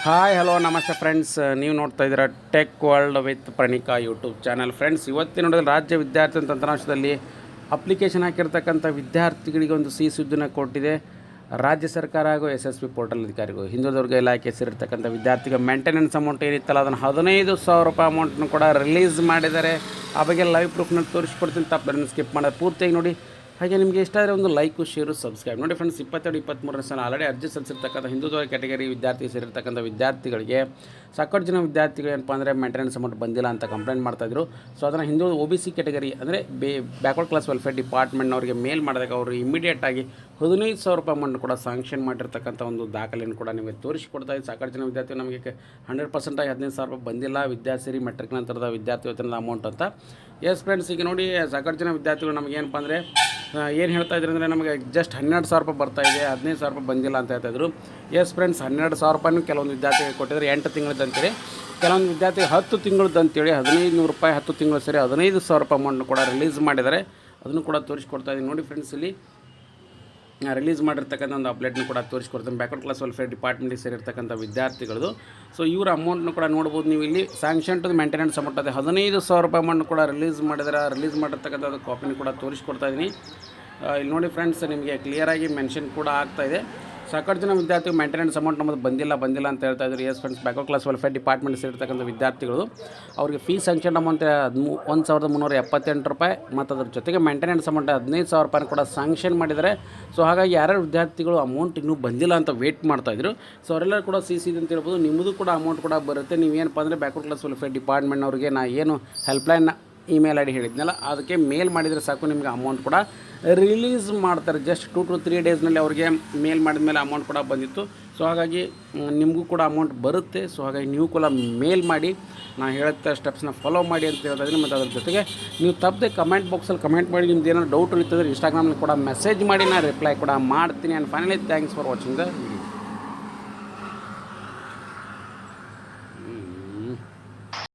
Hi hello ನಮಸ್ತೆ friends, ನೀವು ನೋಡ್ತಾ ಇದ್ದೀರಾ tech world with Pranika YouTube channel. Friends, ಇವತ್ತಿನ ನೋಡಿದ್ರೆ ರಾಜ್ಯ ವಿದ್ಯಾರ್ಥಿ ತಂತ್ರಾಂಶದಲ್ಲಿ ಅಪ್ಲಿಕೇಶನ್ ಹಾಕಿರ್ತಕ್ಕಂಥ ವಿದ್ಯಾರ್ಥಿಗಳಿಗೆ ಒಂದು ಸಿಹಿ ಸುದ್ದಿನ ಕೊಟ್ಟಿದೆ ರಾಜ್ಯ ಸರ್ಕಾರ ಹಾಗೂ SSP ಪೋರ್ಟಲ್ ಅಧಿಕಾರಿಗಳು. ಹಿಂದುಳಿದ ಇಲಾಖೆ ಸೇರಿರ್ತಕ್ಕಂಥ ವಿದ್ಯಾರ್ಥಿಗೆ ಮೇಂಟೆನೆನ್ಸ್ ಅಮೌಂಟ್ ಏನಿತ್ತಲ್ಲ ಅದನ್ನು 15,000 ರೂಪಾಯಿ ಅಮೌಂಟನ್ನು ಕೂಡ ರಿಲೀಸ್ ಮಾಡಿದ್ದಾರೆ. ಆ ಬಗ್ಗೆ ಲೈವ್ ಪ್ರೂಫ್ನಲ್ಲಿ ತೋರಿಸ್ಕೊಡ್ತೀನಿ, ತಪ್ಪನ್ನು ಸ್ಕಿಪ್ ಮಾಡೋದು ಪೂರ್ತಿಯಾಗಿ ನೋಡಿ. ಹಾಗೆ ನಿಮಗೆ ಇಷ್ಟ ಆದರೆ ಒಂದು ಲೈಕು, ಶೇರು, ಸಬ್ಸ್ಕ್ರೈಬ್ ನೋಡಿ. ಫ್ರೆಂಡ್ಸ್, 22-23 ಸಾಲ ಆಲ್ರೆಡಿ ಅರ್ಜಿ ಸಲ್ಲಿಸಿರ್ತಕ್ಕಂಥ ಹಿಂದುತ್ವ ಕ್ಯಾಟಗರಿ ವಿದ್ಯಾರ್ಥಿ ಸೇರಿರ್ತಕ್ಕಂಥ ವಿದ್ಯಾರ್ಥಿಗಳಿಗೆ ಸಾಕಷ್ಟು ಜನ ವಿದ್ಯಾರ್ಥಿಗಳು ಏನಪ್ಪ ಅಂದರೆ ಮೇಂಟೆನೆನ್ಸ್ ಅಮೌಂಟ್ ಬಂದಿಲ್ಲ ಅಂತ ಕಂಪ್ಲೇಂಟ್ ಮಾಡ್ತಾಯಿದ್ರು. ಸೊ ಅದನ್ನು ಹಿಂದುಳಿದ OBC ಕ್ಯಾಟಗರಿ ಅಂದರೆ ಬ್ಯಾಕ್ವರ್ಡ್ ಕ್ಲಾಸ್ ವೆಲ್ಫೇರ್ ಡಿಪಾರ್ಟ್ಮೆಂಟ್ನವರಿಗೆ ಮೇಲ್ ಮಾಡಿದಾಗ ಅವರು ಇಮಿಡಿಯೇಟಾಗಿ 15,000 ರೂಪಾಯಿ ಅಮೌಂಟ್ ಕೂಡ ಸ್ಯಾಂಕ್ಷನ್ ಮಾಡಿರ್ತಕ್ಕಂಥ ಒಂದು ದಾಖಲೆಯನ್ನು ಕೂಡ ನಿಮಗೆ ತೋರಿಸಿಕೊಡ್ತಾ ಇದೆ. ಸಾಕಷ್ಟು ಜನ ವಿದ್ಯಾರ್ಥಿಗಳು ನಮಗೆ 100% 15,000 ರೂಪಾಯಿ ಬಂದಿಲ್ಲ, ವಿದ್ಯಾಸಿರಿ ಮೆಟ್ರಿಕ್ ನಂತರದ ವಿದ್ಯಾರ್ಥಿ ವೇತನದ ಅಮೌಂಟ್ ಅಂತ. ಎಸ್ ಫ್ರೆಂಡ್ಸ್, ಈಗ ನೋಡಿ ಸಾಕಷ್ಟು ಜನ ವಿದ್ಯಾರ್ಥಿಗಳು ನಮಗೆ ಏನಪ್ಪ ಅಂದರೆ ಏನು ಹೇಳ್ತಾ ಇದ್ರು ಅಂದರೆ ನಮಗೆ ಜಸ್ಟ್ 12,000 ರೂಪಾಯಿ ಬರ್ತಾಯಿದೆ, 15,000 ರೂಪಾಯಿ ಬಂದಿಲ್ಲ ಅಂತ ಹೇಳ್ತಾಯಿದ್ರು. ಎಸ್ ಫ್ರೆಂಡ್ಸ್, 12,000 ರೂಪಾಯಿನೂ ಕೆಲವೊಂದು ವಿದ್ಯಾರ್ಥಿಗಳಿಗೆ ಕೊಟ್ಟಿದ್ದಾರೆ 8 ತಿಂಗಳದ್ದು ಅಂತೇಳಿ, ಕೆಲವೊಂದು ವಿದ್ಯಾರ್ಥಿ 10 ತಿಂಗಳದ್ದು ಅಂತೇಳಿ 1,500 ರೂಪಾಯಿ 10 ತಿಂಗಳು ಸೇರಿ 15,000 ರೂಪಾಯಿ ಅಮೌಂಟ್ನು ಕೂಡ ರಿಲೀಸ್ ಮಾಡಿದ್ದಾರೆ. ಅದನ್ನು ಕೂಡ ತೋರಿಸ್ಕೊಡ್ತಾ ಇದ್ದೀನಿ ನೋಡಿ ಫ್ರೆಂಡ್ಸ್. ಇಲ್ಲಿ ರಿಲೀಸ್ ಮಾಡಿರ್ತಕ್ಕಂಥ ಒಂದು ಅಪ್ಡೇಟ್ನು ಕೂಡ ತೋರಿಸ್ಕೊಡ್ತೀನಿ ಬ್ಯಾಕ್ವರ್ಡ್ ಕ್ಲಾಸ್ ವೆಲ್ಫೇರ್ ಡಿಪಾರ್ಟ್ಮೆಂಟಿಗೆ ಸೇರಿರ್ತಕ್ಕಂಥ ವಿದ್ಯಾರ್ಥಿಗಳದು. ಸೊ ಇವರ ಅಮೌಂಟ್ನು ಕೂಡ ನೋಡ್ಬೋದು ನೀವು ಇಲ್ಲಿ. ಸ್ಯಾಂಕ್ಷನ್ ಟು ಮೇಂಟೆನೆನ್ಸ್ ಅಮೌಂಟ್ ಅದೇ 15,000 ರೂಪಾಯಿ ಅಮೌಂಟ್ ಕೂಡ ರಿಲೀಸ್ ಮಾಡಿದ್ದಾರೆ. ರಿಲೀಸ್ ಮಾಡಿರ್ತಕ್ಕಂಥದ್ದು ಕಾಪಿನೂ ಕೂಡ ತೋರಿಸ್ಕೊಡ್ತಾ ಇದ್ದೀನಿ. ಇಲ್ಲಿ ನೋಡಿ ಫ್ರೆಂಡ್ಸ್, ನಿಮಗೆ ಕ್ಲಿಯರಾಗಿ ಮೆನ್ಷನ್ ಕೂಡ ಆಗ್ತಾಯಿದೆ. ಸಾಕಷ್ಟು ಜನ ವಿದ್ಯಾರ್ಥಿಗಳು ಮೇಂಟೆನೆನ್ಸ್ ಅಮೌಂಟ್ ನಮ್ಮದು ಬಂದಿಲ್ಲ ಅಂತ ಹೇಳ್ತಾ ಇದ್ದಾರೆ. Yes friends, backward class welfare department ಸೇರಿರ್ತಕ್ಕಂಥ ವಿದ್ಯಾರ್ಥಿಗಳು ಅವರಿಗೆ ಫೀಸ್ ಸ್ಯಾಂಕ್ಷನ್ ಅಮೌಂಟ್ 1,378 ರೂಪಾಯಿ ಮತ್ತು ಅದ್ರ ಜೊತೆಗೆ ಮೇಂಟೆನೆನ್ಸ್ ಅಮೌಂಟ್ 15,000 ರೂಪಾಯಿ ಕೂಡ ಸ್ಯಾಂಕ್ಷನ್ ಮಾಡಿದ್ದಾರೆ. ಸೊ ಹಾಗಾಗಿ ಯಾರ್ಯಾರು ವಿದ್ಯಾರ್ಥಿಗಳು ಅಮೌಂಟ್ ಇನ್ನೂ ಬಂದಿಲ್ಲ ಅಂತ ವೇಟ್ ಮಾಡ್ತಾಯಿದ್ರು, ಸೊ ಅವರೆಲ್ಲರೂ ಕೂಡ ಸಿಸಿದೆ ಅಂತ ಹೇಳ್ಬೋದು. ನಿಮ್ಮದು ಕೂಡ ಅಮೌಂಟ್ ಕೂಡ ಬರುತ್ತೆ. ನೀವೇನಪ್ಪ ಅಂದರೆ ಬ್ಯಾಕ್ವರ್ಡ್ ಕ್ಲಾಸ್ ವೆಲ್ಫೇರ್ ಡಿಪಾರ್ಟ್ಮೆಂಟ್ನವ್ರಿಗೆ ನಾ ಏನು ಹೆಲ್ಪ್ಲೈನ್ ಇಮೇಲ್ ID ಹೇಳಿದ್ನಲ್ಲ ಅದಕ್ಕೆ ಮೇಲ್ ಮಾಡಿದರೆ ಸಾಕು, ನಿಮಗೆ ಅಮೌಂಟ್ ಕೂಡ ರಿಲೀಸ್ ಮಾಡ್ತಾರೆ. ಜಸ್ಟ್ 2 to 3 ಡೇಸ್ನಲ್ಲಿ ಅವ್ರಿಗೆ ಮೇಲ್ ಮಾಡಿದ ಮೇಲೆ ಅಮೌಂಟ್ ಕೂಡ ಬಂದಿತ್ತು. ಸೊ ಹಾಗಾಗಿ ನಿಮಗೂ ಕೂಡ ಅಮೌಂಟ್ ಬರುತ್ತೆ. ಸೊ ಹಾಗಾಗಿ ನೀವು ಕೂಡ ಮೇಲ್ ಮಾಡಿ, ನಾನು ಹೇಳುತ್ತಾ ಸ್ಟೆಪ್ಸ್ನ ಫಾಲೋ ಮಾಡಿ ಅಂತ ಹೇಳ್ತಾ ಇದ್ದೀನಿ. ಮತ್ತು ಅದ್ರ ಜೊತೆಗೆ ನೀವು ತಪ್ಪದೆ ಕಮೆಂಟ್ ಬಾಕ್ಸಲ್ಲಿ ಕಮೆಂಟ್ ಮಾಡಿ, ನಿಮ್ದು ಏನಾದ್ರು ಡೌಟ್ ಇರ್ತದೆ ಇನ್ಸ್ಟಾಗ್ರಾಮ್ನಲ್ಲಿ ಕೂಡ ಮೆಸೇಜ್ ಮಾಡಿ, ನಾನು ರಿಪ್ಲೈ ಕೂಡ ಮಾಡ್ತೀನಿ. And finally thanks for watching the